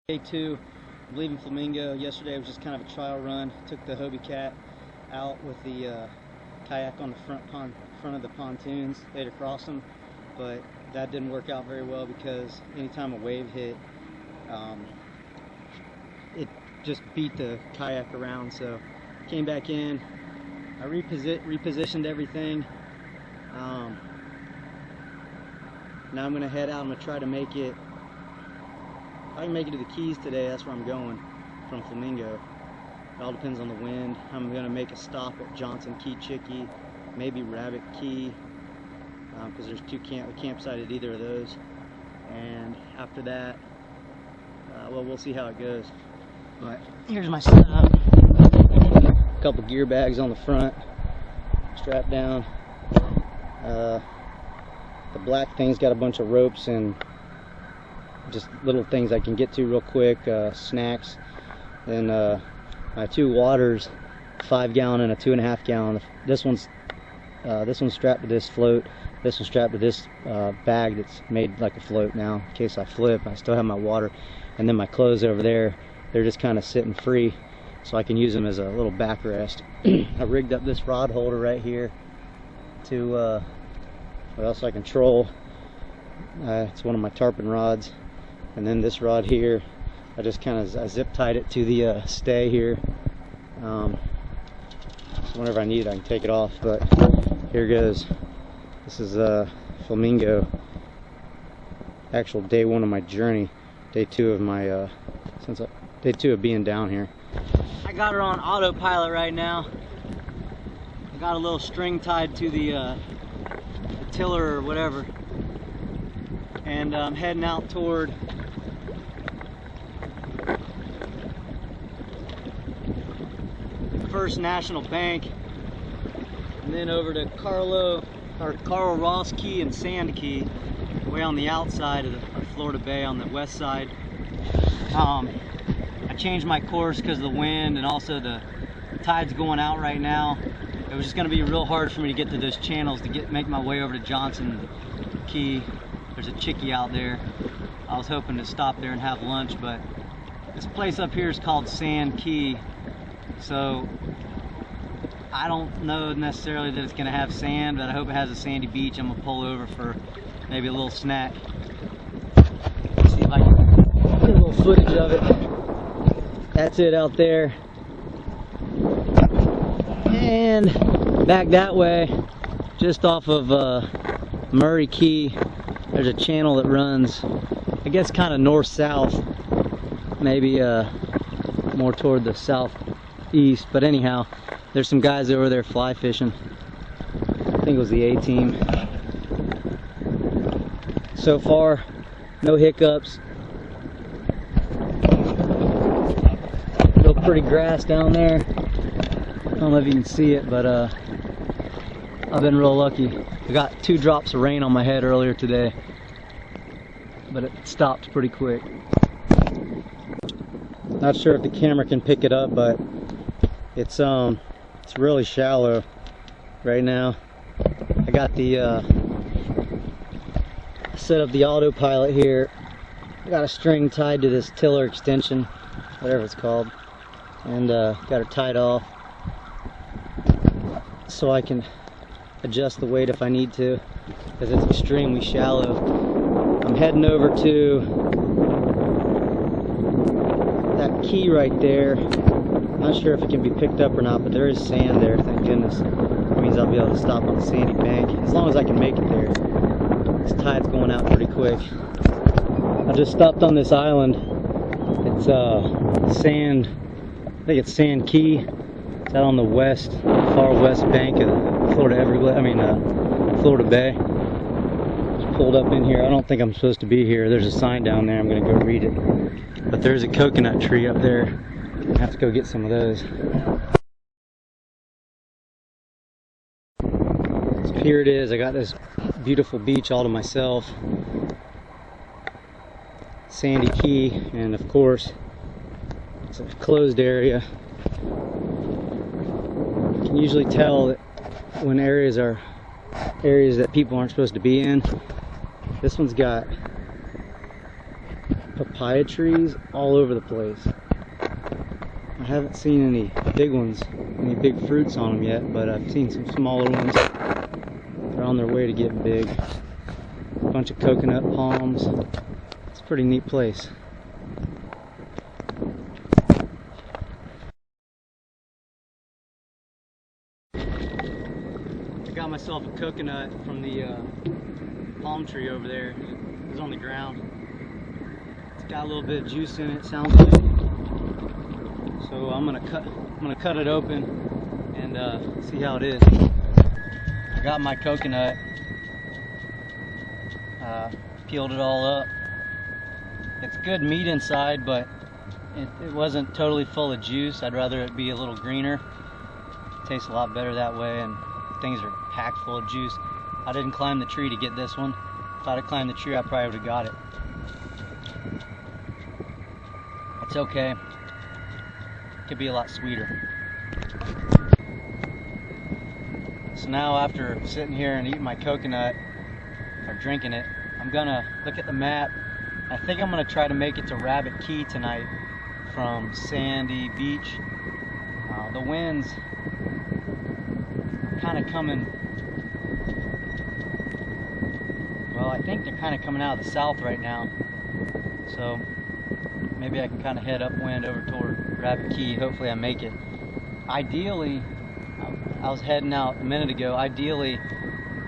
Day 2, I'm leaving Flamingo. Yesterday was just kind of a trial run. Took the Hobie Cat out with the kayak on the front of the pontoons, laid across them, but that didn't work out very well because anytime a wave hit, it just beat the kayak around. So came back in, I repositioned everything. Now I'm gonna head out. I'm gonna try to make it. If I can make it to the Keys today, that's where I'm going from Flamingo. It all depends on the wind. I'm going to make a stop at Johnson Key, Chickee, maybe Rabbit Key, because there's a campsite at either of those. And after that, well, we'll see how it goes. But here's my setup. A couple gear bags on the front, strapped down. The black thing's got a bunch of ropes and just little things I can get to real quick, snacks. Then my 2 waters, 5-gallon and a 2.5 gallon. This one's strapped to this float. This one's strapped to this bag that's made like a float now in case I flip. I still have my water, and then my clothes over there, they're just kind of sitting free, so I can use them as a little backrest. I rigged up this rod holder right here to what else I control. It's one of my tarpon rods. And then this rod here, I just kind of zip tied it to the stay here. So whenever I need it, I can take it off. But here goes. This is Flamingo. Actual day 1 of my journey. Day 2 of my day 2 of being down here. I got her on autopilot right now. I got a little string tied to the tiller or whatever, and I'm heading out toward First National Bank, and then over to Carl Ross Key and Sand Key, way on the outside of Florida Bay on the west side. I changed my course because of the wind and also the tide's going out right now. It was just going to be real hard for me to get to those channels to make my way over to Johnson Key. There's a chickee out there. I was hoping to stop there and have lunch, but this place up here is called Sand Key. So I don't know necessarily that it's going to have sand, but I hope it has a sandy beach. I'm going to pull over for maybe a little snack. See if I can get a little footage of it. That's it out there. And back that way, just off of Murray Key, there's a channel that runs, I guess, kind of north-south, maybe more toward the southeast. But anyhow, there's some guys over there fly fishing. I think it was the A-team. So far, no hiccups. Still pretty grass down there. I don't know if you can see it, but I've been real lucky. I got 2 drops of rain on my head earlier today, but it stopped pretty quick. Not sure if the camera can pick it up, but it's really shallow right now. I got the set up the autopilot here. I got a string tied to this tiller extension, whatever it's called, and got her tied off so I can adjust the weight if I need to, because it's extremely shallow. I'm heading over to that key right there. Not sure if it can be picked up or not, but there is sand there, thank goodness. That means I'll be able to stop on a sandy bank, as long as I can make it there. This tide's going out pretty quick. I just stopped on this island. It's sand, I think it's Sand Key. It's out on the far west bank of the Florida Bay. Just pulled up in here. I don't think I'm supposed to be here. There's a sign down there. I'm gonna go read it. But there's a coconut tree up there. I have to go get some of those. So here it is. I got this beautiful beach all to myself. Sandy Key, and of course, it's a closed area. You can usually tell that when areas are areas that people aren't supposed to be in. This one's got papaya trees all over the place. I haven't seen any big ones, any big fruits on them yet, but I've seen some smaller ones. They're on their way to getting big. A bunch of coconut palms. It's a pretty neat place. I got myself a coconut from the palm tree over there. It was on the ground. It's got a little bit of juice in it, sounds like. So I'm gonna cut it open and see how it is. I got my coconut, peeled it all up. It's good meat inside, but it wasn't totally full of juice. I'd rather it be a little greener. It tastes a lot better that way, and things are packed full of juice. I didn't climb the tree to get this one. If I'd have climbed the tree, I probably would have got it. It's okay. Could be a lot sweeter. So now, after sitting here and eating my coconut, or drinking it, I'm gonna look at the map. I think I'm gonna try to make it to Rabbit Key tonight from Sandy Beach. The winds are kind of coming, well, I think they're kind of coming out of the south right now. So maybe I can kind of head upwind over toward Rabbit Key. Hopefully I make it. Ideally, I was heading out a minute ago. Ideally,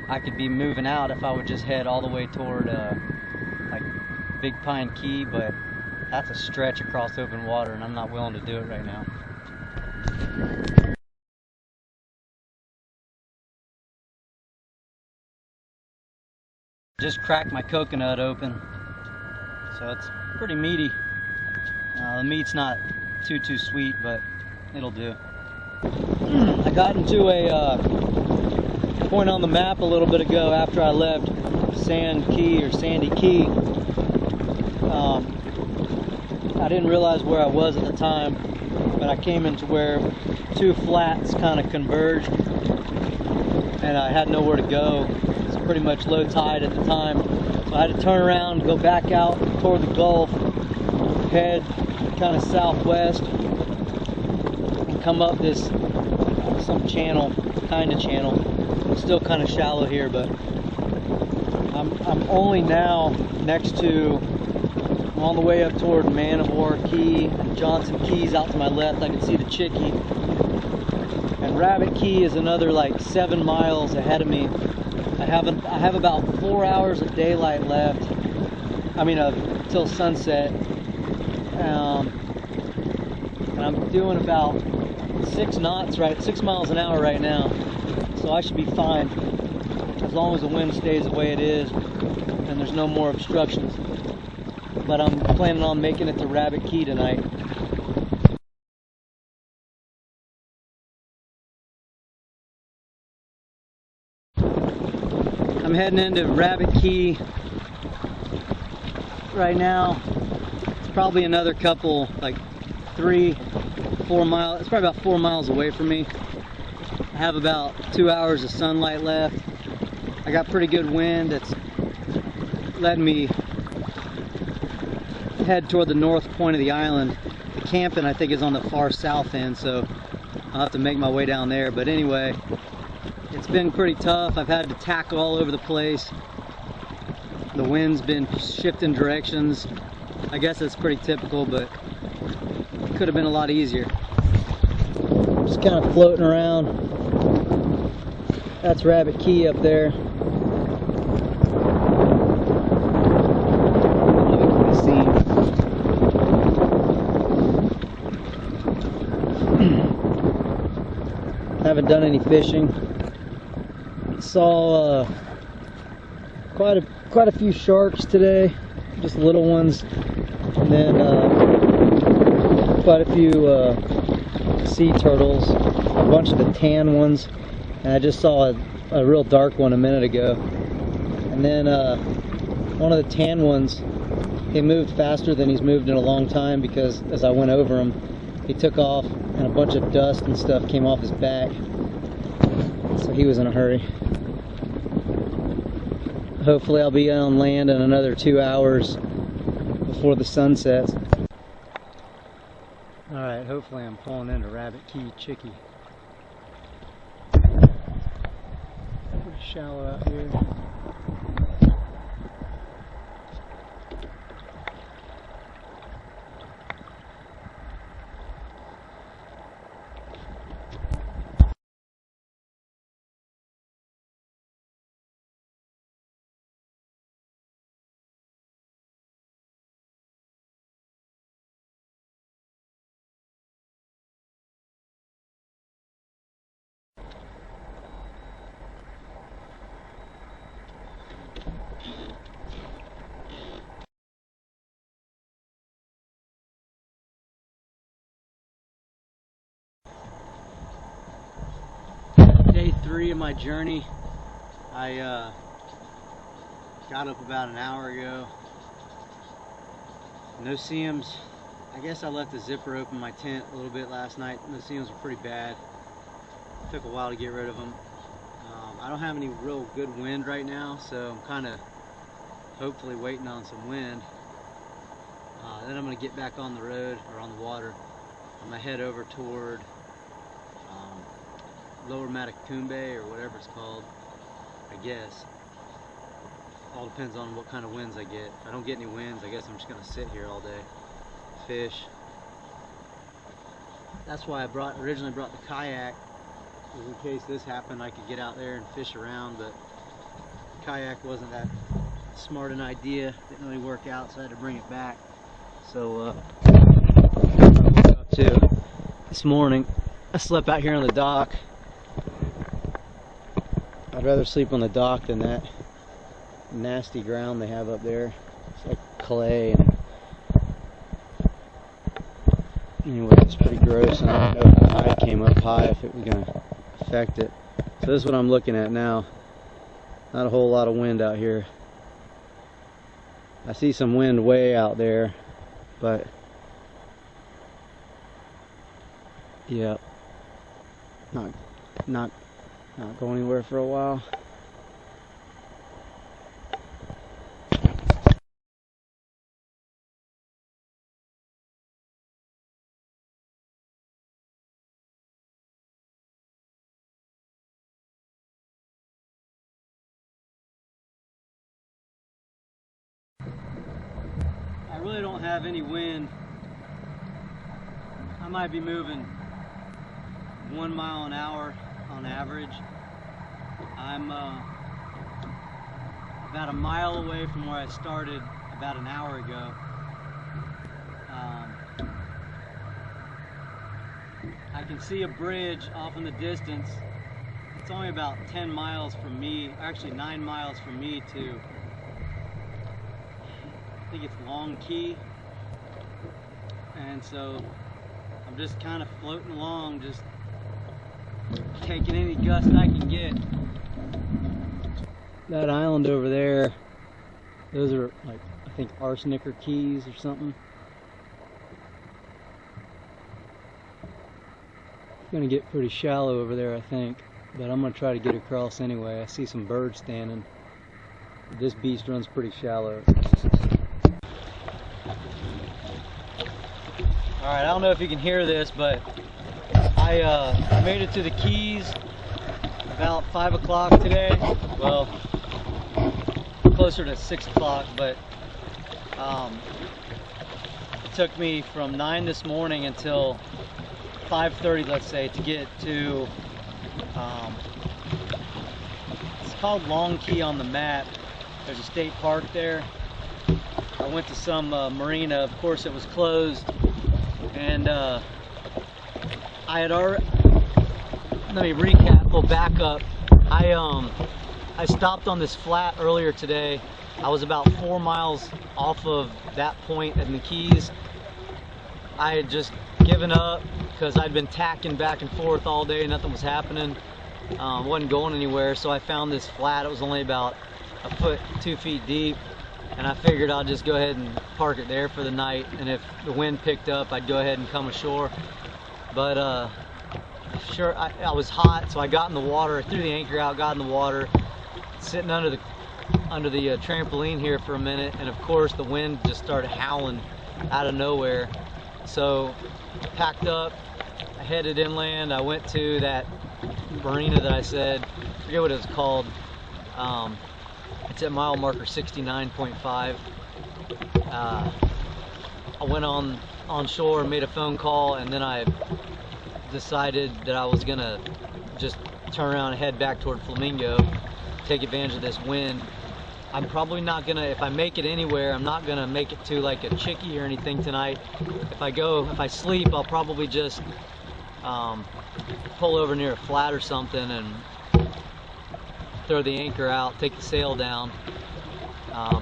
I could be moving out if I would just head all the way toward like Big Pine Key, but that's a stretch across open water, and I'm not willing to do it right now. Just cracked my coconut open, so it's pretty meaty. The meat's not too sweet, but it'll do. I got into a point on the map a little bit ago after I left Sand Key or Sandy Key. I didn't realize where I was at the time, but I came into where two flats kind of converged, and I had nowhere to go. It's pretty much low tide at the time, so I had to turn around, go back out toward the Gulf, head kind of southwest, and come up this some channel, kind of channel. It's still kind of shallow here, but I'm only now next to, I'm on the way up toward Man of War Key and Johnson Keys. Out to my left I can see the Chickee, and Rabbit Key is another like 7 miles ahead of me. I have about 4 hours of daylight left. I mean, till sunset. And I'm doing about 6 knots, right? 6 miles an hour right now. So I should be fine as long as the wind stays the way it is and there's no more obstructions. But I'm planning on making it to Rabbit Key tonight. I'm heading into Rabbit Key right now. It's probably another couple, like 3-4 miles. It's probably about 4 miles away from me. I have about 2 hours of sunlight left. I got pretty good wind that's letting me head toward the north point of the island. The camping, I think, is on the far south end, so I'll have to make my way down there. But anyway, it's been pretty tough. I've had to tack all over the place. The wind's been shifting directions. I guess it's pretty typical, but it could have been a lot easier. Just kind of floating around. That's Rabbit Key up there. Haven't done any fishing. Saw quite a few sharks today, just little ones, and then quite a few sea turtles, a bunch of the tan ones, and I just saw a real dark one a minute ago. And then one of the tan ones, he moved faster than he's moved in a long time, because as I went over him, he took off and a bunch of dust and stuff came off his back, so he was in a hurry. Hopefully I'll be on land in another 2 hours before the sun sets. Alright, hopefully I'm pulling into Rabbit Key Chickee. Pretty shallow out here. Day 3 of my journey. I got up about an hour ago. No seams. I guess I left the zipper open in my tent a little bit last night. The seams were pretty bad. Took a while to get rid of them. I don't have any real good wind right now, so I'm kind of hopefully waiting on some wind. Then I'm going to get back on the road, or on the water. I'm going to head over toward Lower Matacumbe, or whatever it's called, I guess. All depends on what kind of winds I get. If I don't get any winds, I guess I'm just going to sit here all day, fish. That's why I originally brought the kayak, was in case this happened I could get out there and fish around, but the kayak wasn't that smart an idea. Didn't really work out, so I had to bring it back. So I woke up to this morning. I slept out here on the dock. I'd rather sleep on the dock than that nasty ground they have up there. It's like clay, and anyway, it's pretty gross, and I don't know if the tide came up high, if it was going to affect it. So this is what I'm looking at now. Not a whole lot of wind out here. I see some wind way out there, but yeah, not going anywhere for a while. I really don't have any wind. I might be moving 1 mile an hour on average. I'm about a mile away from where I started about an hour ago. I can see a bridge off in the distance. It's only about 10 miles from me, actually 9 miles from me to, I think it's Long Key. And so I'm just kind of floating along, just taking any gust I can get. That island over there, those are like, I think arsenic or keys or something. It's gonna get pretty shallow over there, I think, but I'm gonna try to get across anyway. I see some birds standing. This beast runs pretty shallow. Alright, I don't know if you can hear this, but I made it to the Keys about 5 o'clock today. Well, closer to 6 o'clock, but it took me from 9 this morning until 5:30, let's say, to get to, it's called Long Key on the map. There's a state park there. I went to some marina. Of course it was closed, and I had already, let me recap, go back up. I stopped on this flat earlier today. I was about 4 miles off of that point in the Keys. I had just given up because I'd been tacking back and forth all day, nothing was happening. Wasn't going anywhere, so I found this flat. It was only about a foot, 2 feet deep, and I figured I'll just go ahead and park it there for the night, and if the wind picked up, I'd go ahead and come ashore. But sure, I was hot, so I got in the water, threw the anchor out, got in the water, sitting under the under the trampoline here for a minute, and of course the wind just started howling out of nowhere. So I packed up, I headed inland. I went to that marina that I said, I forget what it was called. It's at mile marker 69.5. I went on shore, made a phone call, and then I decided that I was gonna just turn around and head back toward Flamingo, take advantage of this wind. I'm probably not gonna, if I make it anywhere, I'm not gonna make it to like a chickee or anything tonight. If I sleep, I'll probably just pull over near a flat or something and throw the anchor out, take the sail down.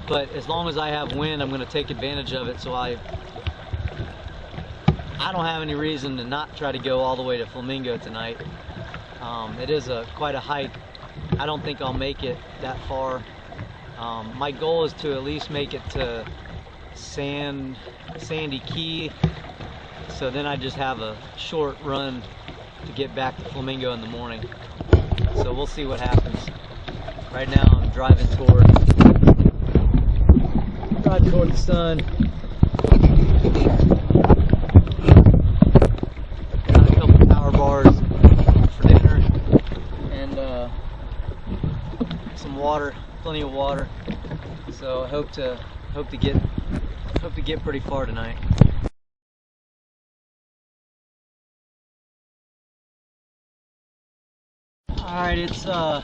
But as long as I have wind, I'm gonna take advantage of it, so I don't have any reason to not try to go all the way to Flamingo tonight. It is quite a hike. I don't think I'll make it that far. My goal is to at least make it to Sandy Key, so then I just have a short run to get back to Flamingo in the morning. So we'll see what happens. Right now I'm driving toward the sun. Got a couple power bars for dinner and some water, plenty of water. So I hope to get pretty far tonight. All right, I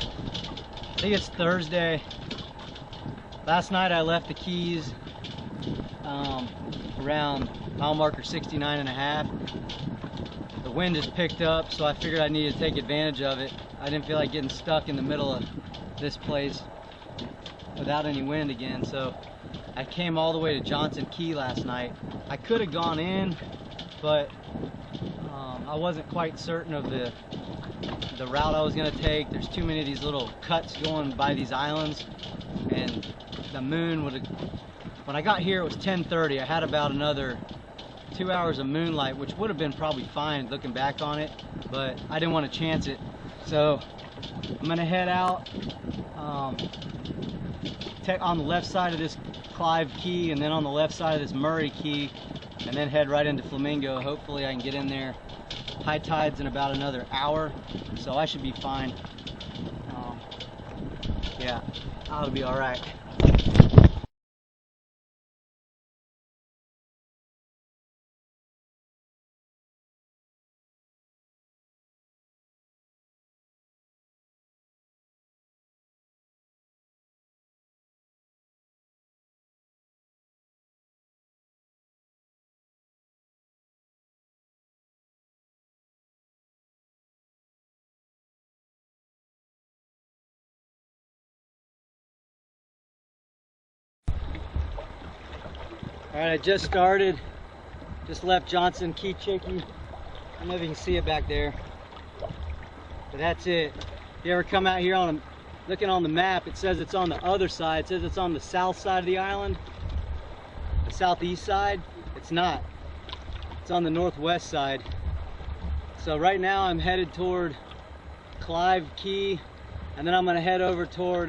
think it's Thursday. Last night I left the Keys around mile marker 69.5. The wind just picked up, so I figured I needed to take advantage of it. I didn't feel like getting stuck in the middle of this place without any wind again, so I came all the way to Johnson Key last night. I could have gone in, but I wasn't quite certain of the route I was going to take. There's too many of these little cuts going by these islands, and the moon would have, when I got here it was 10:30. I had about another 2 hours of moonlight, which would have been probably fine looking back on it, but I didn't want to chance it. So I'm going to head out on the left side of this Clive Key, and then on the left side of this Murray Key, and then head right into Flamingo. Hopefully I can get in there. High tide's in about another hour, so I should be fine. Yeah, I'll be all right. All right, I just started. Just left Johnson Key Chickee. I don't know if you can see it back there, but that's it. If you ever come out here looking on the map, it says it's on the other side. It says it's on the south side of the island, the southeast side. It's not. It's on the northwest side. So right now I'm headed toward Clive Key, and then I'm gonna head over toward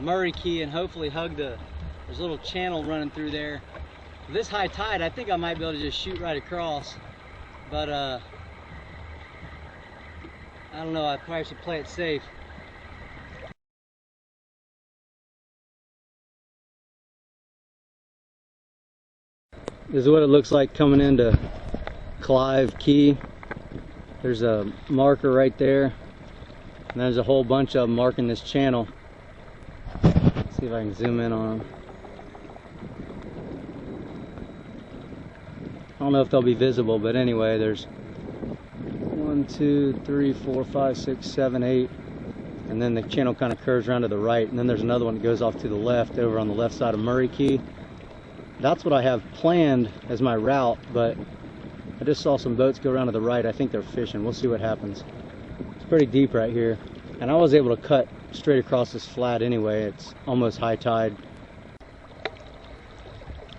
Murray Key and hopefully hug there's a little channel running through there. This high tide, I think I might be able to just shoot right across, but I don't know, I probably should play it safe. This is what it looks like coming into Clive Key. There's a marker right there, and there's a whole bunch of them marking this channel. Let's see if I can zoom in on them. I don't know if they'll be visible, but anyway, there's 1, 2, 3, 4, 5, 6, 7, 8, and then the channel kind of curves around to the right, and then there's another one that goes off to the left over on the left side of Murray Key. That's what I have planned as my route, but I just saw some boats go around to the right. I think they're fishing. We'll see what happens. It's pretty deep right here, and I was able to cut straight across this flat anyway. It's almost high tide.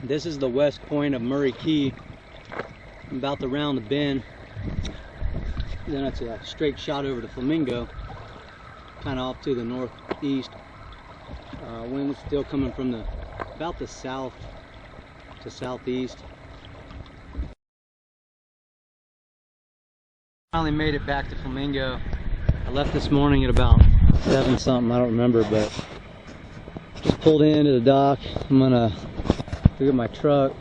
This is the west point of Murray Key. I'm about to round the bend. Then it's a straight shot over to Flamingo, kind of off to the northeast. Wind still coming from about the south to southeast. Finally made it back to Flamingo. I left this morning at about 7 something, I don't remember, but just pulled into the dock. I'm gonna look at my truck.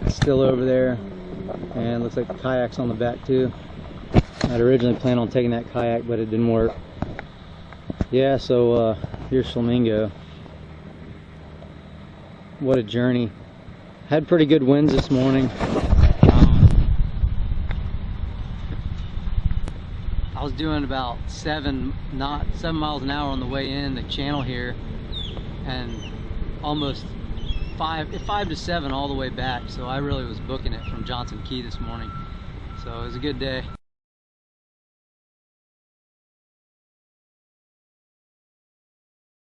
It's still over there, and looks like the kayak's on the back too. I'd originally planned on taking that kayak, but it didn't work. Yeah, so here's Flamingo. What a journey. Had pretty good winds this morning. I was doing about 7 miles an hour on the way in the channel here, and almost 5 to 7 all the way back. So I really was booking it from Johnson Key this morning. So it was a good day.